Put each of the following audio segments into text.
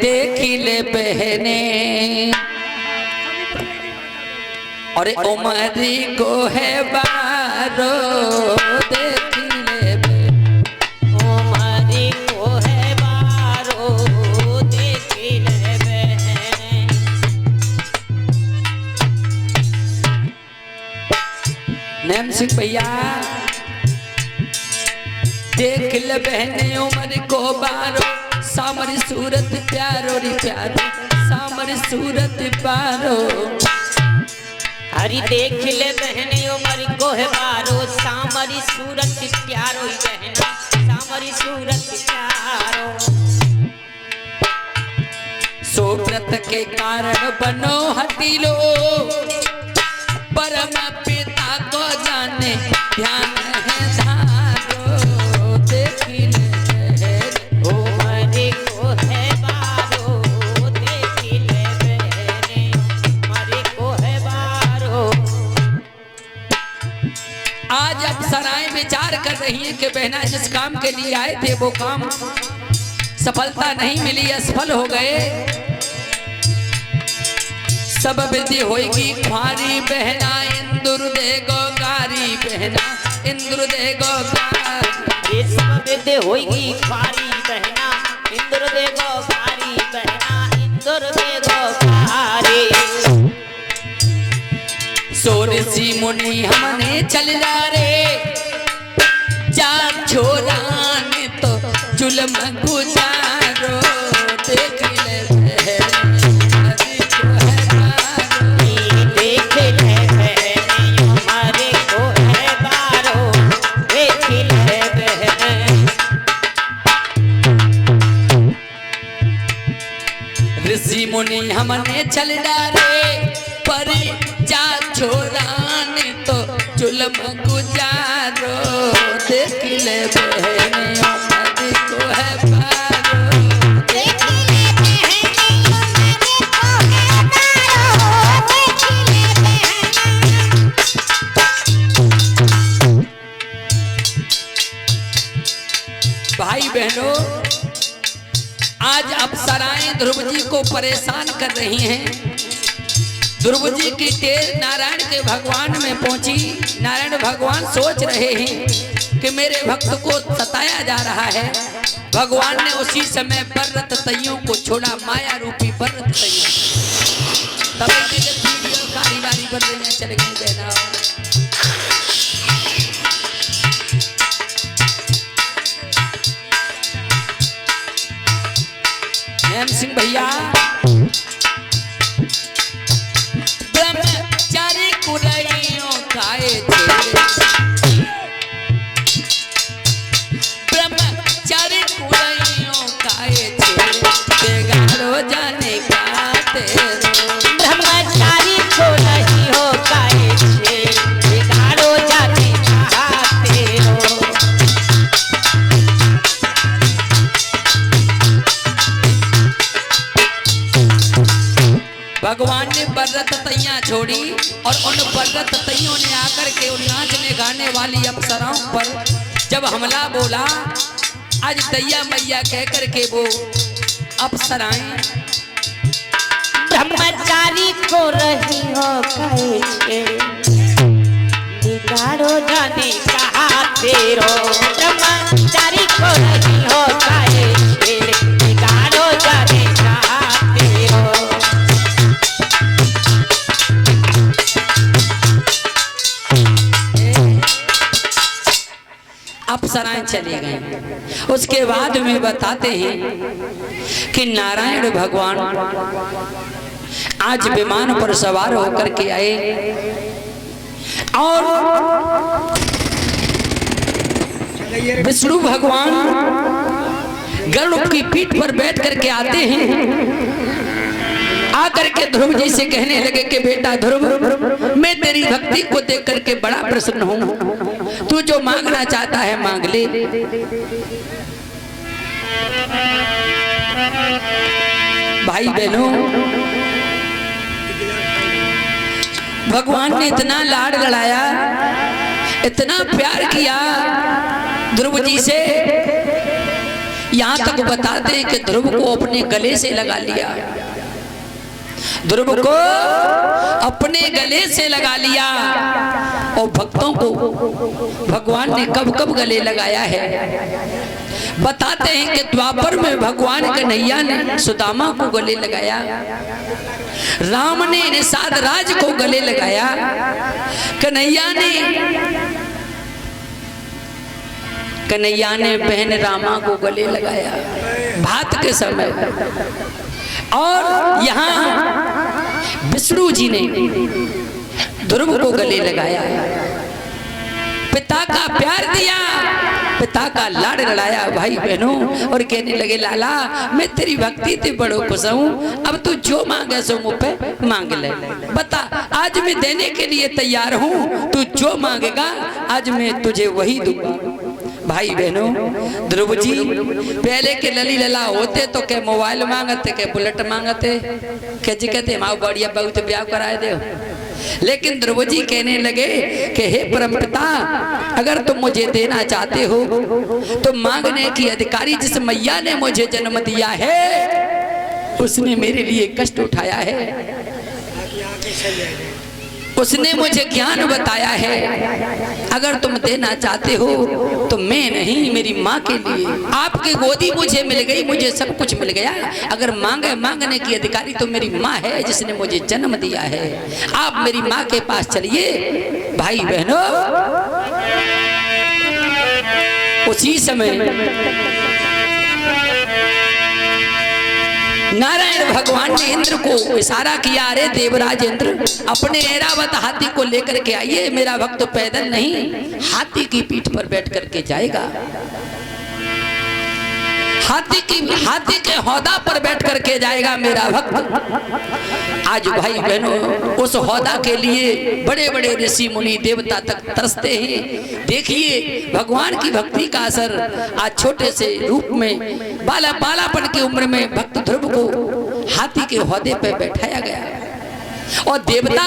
देखिले बहने और उमरी को है बारो देखिले उमरी को है बारो देखिले बहने। नैम सिंह भैया देख ले बहने उमर को बारो सामरी सूरत प्यारो री प्यारो सामरी सूरत पारो। हरी देख ले बहने उमर को है बारो सामरी सूरत प्यारो बहना सामरी सूरत प्यारो। सोव्रत के कारण बनो हटीलो परम पिता को जाने ध्यान है धारो देखिले उमर को है बारो देखिले बहने उमर को है बारो। आज अप्सराएं विचार कर रही हैं कि बहना जिस काम के लिए आए थे वो काम सफलता नहीं मिली, असफल हो गए। सब विधि होगी ख्वारी बहना इंद्र देगो कारी बहना इंद्र देगो कारी। ये सब विधि होगी ख्वारी बहना इंद्र देगो कारी बहना इंद्र देगो कारी। सो ऋषि मुनि हमने चल जा रे जा छोरान तो जुल्म गुजारो देख ले ऋषि मुनि हमने चल डारे पर जा छोरान तो जुल्म गुजारो देख ले बहने उमर को है पारो देख ले बहने उमर को है बारो देख ले बहना। भाई बहनों आज अप्सराएं ध्रुव जी को परेशान कर रही हैं। ध्रुव जी की टेर नारायण के भगवान में पहुंची। नारायण भगवान सोच रहे हैं कि मेरे भक्त को सताया जा रहा है। भगवान ने उसी समय पर्वत तैयों को छोड़ा, माया रूपी पर्वत तैयों। तब कारी बारी बन रही है चल गई बहना। नैम सिंह भैया ब्रह्मचारी कुरैयों काए ब्रह्मचारी कुरैयों काए बेगारो जाने का तेरो ब्रह्मचारी को नहीं हो काए बेगारो जाने का तेरो। भगवान ने पर्वत तैयां छोड़ी और उन पर्वत तैयों ने आकर के उन नाचने गाने वाली अप्सराओं पर जब हमला बोला। आज दैया मैया कह कर के वो अप्सराएं ब्रह्मचारी को रही हो काए बिगाड़ो जाने कहा तेरो। ब्रह्मचारी को रही हो काए बिगाड़ो जाने कहा तेरो। अप्सराएं चली गई। उसके बाद में बताते हैं कि नारायण भगवान आज विमान पर सवार होकर के आए और विष्णु भगवान गरुड़ की पीठ पर बैठ करके आते हैं। आकर के ध्रुव जी से कहने लगे कि बेटा ध्रुव मैं तेरी भक्ति को देख करके बड़ा प्रसन्न हूँ। तू जो मांगना चाहता है मांग ले। भाई बहनों भगवान ने इतना लाड लड़ाया इतना प्यार किया ध्रुव जी से यहाँ तक बताते हैं कि ध्रुव को अपने गले से लगा लिया, ध्रुव को अपने गले से लगा लिया। और भक्तों को भगवान ने कब कब गले लगाया है बताते हैं कि द्वापर में भगवान कन्हैया ने सुदामा को गले लगाया, राम ने निषाद राज को गले लगाया, कन्हैया ने बहन रामा को गले लगाया भात के समय। और यहाँ विष्णु जी ने ध्रुव को गले लगाया, पिता का प्यार दिया, पिता का लाड़ लड़ाया भाई बहनों। और कहने लगे लाला मैं तेरी भक्ति से बड़ो खुश हूँ, अब तू जो मांगे सो मुझ पे मांग ले, बता आज मैं देने के लिए तैयार हूँ, तू जो मांगेगा आज मैं तुझे वही दूंगा। भाई बहनों ध्रुव जी पहले के लली लला होते तो के मोबाइल मांगते के बुलेट मांगते के जी कहते माँ बढ़िया बहुत ब्याह कराए दे, लेकिन ध्रुव जी कहने लगे कि हे परमपिता अगर तुम मुझे देना चाहते हो तो मांगने की अधिकारी जिस मैया ने मुझे जन्म दिया है उसने मेरे लिए कष्ट उठाया है, उसने मुझे ज्ञान बताया है। अगर तुम देना चाहते हो तो मैं नहीं मेरी माँ के लिए, आपकी गोदी मुझे मिल गई, मुझे सब कुछ मिल गया। अगर मांगने की अधिकारी तो मेरी माँ है जिसने मुझे जन्म दिया है, आप मेरी माँ के पास चलिए। भाई बहनों उसी समय नारायण भगवान ने इंद्र को इशारा किया, अरे देवराज इंद्र अपने ऐरावत हाथी को लेकर के आइए, मेरा भक्त पैदल नहीं हाथी की पीठ पर बैठ करके जाएगा, हाथी के हौदा पर बैठ करके जाएगा मेरा भक्त। आज भाई बहनों उस हौदा के लिए बड़े बड़े ऋषि मुनि देवता तक तरसते हैं। देखिए भगवान की भक्ति का असर आज छोटे से रूप में बालापन की उम्र में भक्त ध्रुव को हाथी के हौदे पर बैठाया गया और देवता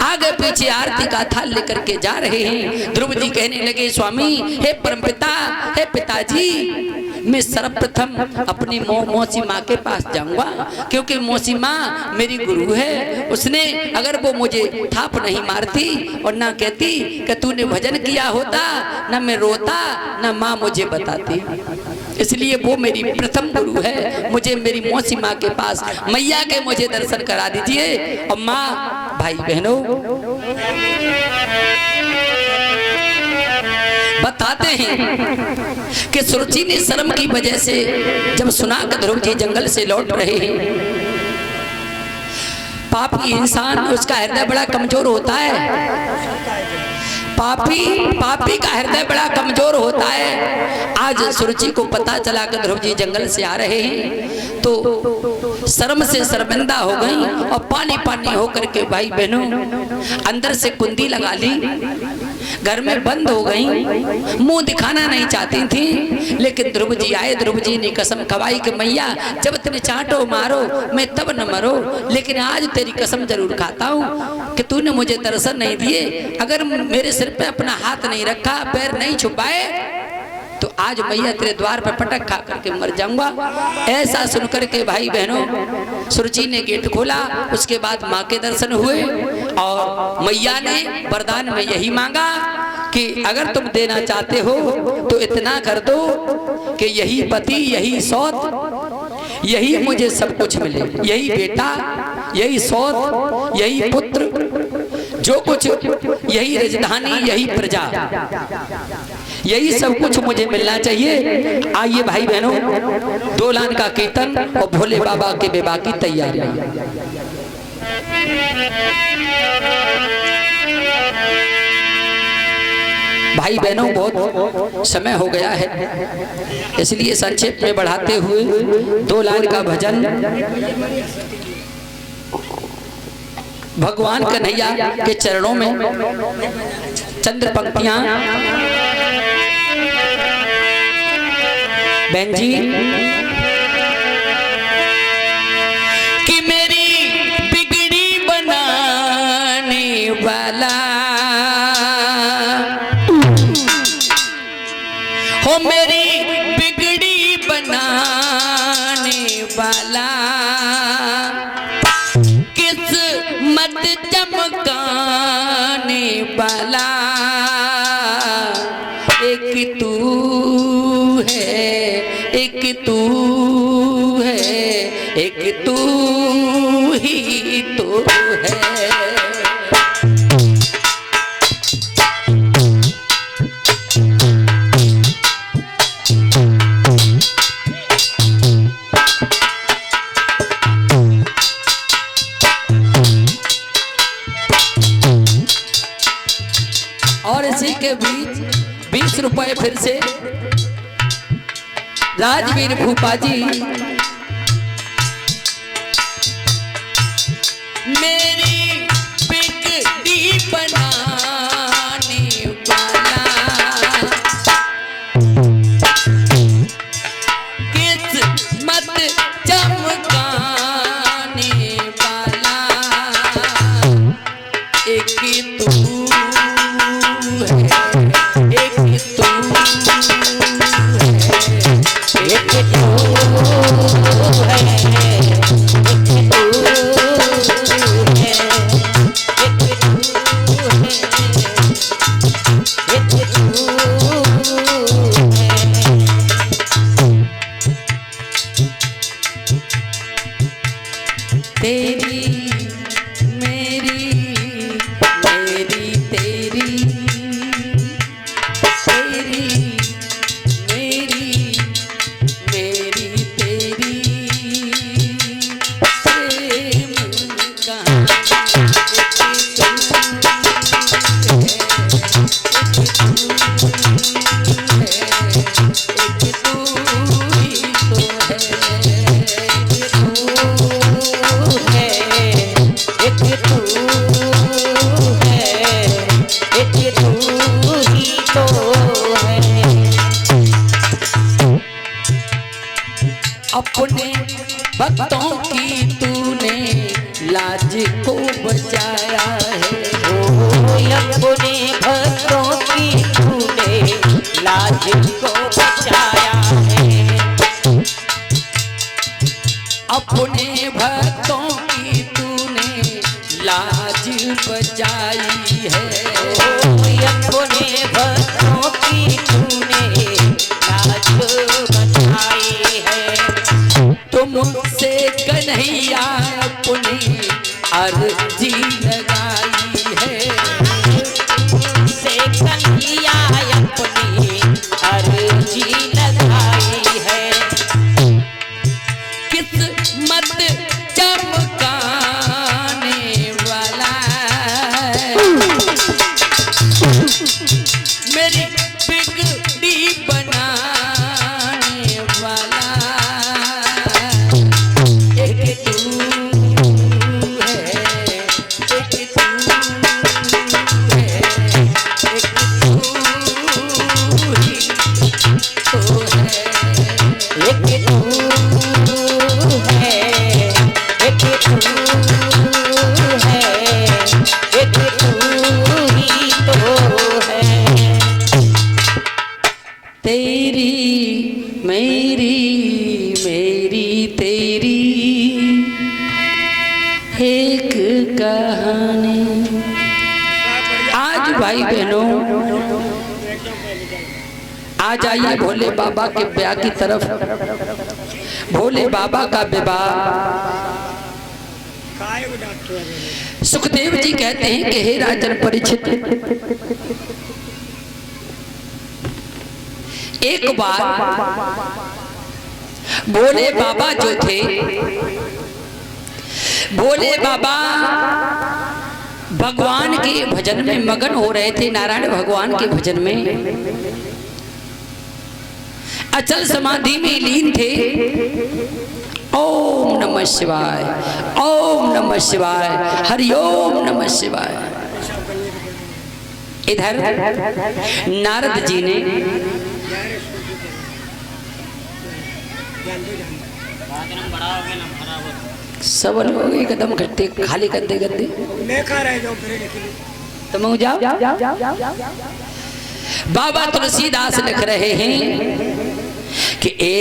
आगे पीछे आरती का थाल लेकर के जा रहे हैं। ध्रुव जी कहने लगे स्वामी हे परमपिता हे पिताजी मैं सर्वप्रथम अपनी मौसी माँ के पास जाऊंगा, क्योंकि मौसी माँ मेरी गुरु है। उसने अगर वो मुझे थाप नहीं मारती और ना कहती कि तूने भजन किया होता, ना मैं रोता ना माँ मुझे बताती, इसलिए वो मेरी प्रथम गुरु है। मुझे मेरी मौसी माँ के पास मैया के मुझे दर्शन करा दीजिए। और माँ भाई बहनों बताते हैं कि सुरुचि ने शर्म की वजह से जब सुना कि ध्रुव जी जंगल से लौट रहे हैं, पापी इंसान उसका हृदय बड़ा कमजोर होता है, पापी का हृदय बड़ा कमजोर होता है। आज सुरुचि को पता चला कि ध्रुव जी जंगल से आ रहे हैं तो शर्म से शर्मिंदा हो गई और पानी होकर के भाई बहनों अंदर से कुंडी लगा ली, घर में बंद हो गई, मुंह दिखाना नहीं चाहती थी। लेकिन ध्रुव जी आए, ध्रुव जी ने कसम खवाई कि मैया जब तुम चाटो मारो मैं तब न मरो, लेकिन आज तेरी कसम जरूर खाता हूँ कि तूने मुझे दर्शन नहीं दिए, अगर मेरे सिर पे अपना हाथ नहीं रखा, पैर नहीं छुपाए तो आज मैया तेरे द्वार पर पटक खा करके मर जाऊंगा। ऐसा सुनकर के भाई बहनों सुरुचि ने गेट खोला, उसके बाद माँ के दर्शन हुए और मैया ने वरदान में यही मांगा कि अगर तुम देना चाहते हो तो इतना कर दो कि यही पति यही सौत यही मुझे सब कुछ मिले, यही बेटा यही सौत यही पुत्र जो कुछ यही राजधानी यही प्रजा यही सब कुछ मुझे मिलना चाहिए। आइए भाई बहनों दोलान का कीर्तन और भोले बाबा के विवाह की तैयारी। भाई बहनों बहुत समय हो गया है, इसलिए संक्षेप में बढ़ाते हुए दो लाइन का भजन भगवान कन्हैया के चरणों में चंद्र पंक्तियां बहन जी कि मेरी बिगड़ी बनाने वाला हो, मेरी बिगड़ी बन किस्मत चमकाने वाला एक तू है, एक तू है, एक तू ही तो है। और इसी के बीच 20 रुपए फिर से राजवीर भूपा जी। मेरी बिगड़ी बनाने वाला किस्मत चमकाने वाला एक तू है, एक तू है, एक तू तेरी मेरी मेरी तेरी तेरी मेरी मेरी तेरी प्रेम अपने भक्तों की तूने लाज को बचाया है। अपने भक्तों की तूने लाज को बचाया है। अपने भक्तों की तूने लाज बचाई है। अपने भक्तों की तूने लाज बचाई है। तुमसे कन्हैया अपनी अर्जी लगाई है। से कन्हैया अपनी अर्जी लगाई है। किस्मत चमकाने वाला मेरी बिगड़ी बनाने वाला एक तू है, एक तू है, एक तू ही तो है। एक तू है, एक तू है, एक तू ही तो है। तेरी मेरी मेरी तेरी एक कहानी। आज भाई बहनों आ जाइए भोले बाबा के ब्याह की तरफ। भोले बाबा का विवाह सुखदेव जी कहते हैं कि हे राजन परीक्षित, एक बार भोले बाबा जो थे, भोले बाबा भगवान के भजन में मगन हो रहे थे। नारायण भगवान के भजन में अचल समाधि में लीन थे। ओम नमः शिवाय, ओम नमः शिवाय, हरिओम नमः शिवाय। इधर नारद जी ने सब लोग एकदम इकट्ठे खाली गद्दे गद्दे तुम जाओ। बाबा तुलसीदास लिख रहे हैं कि एक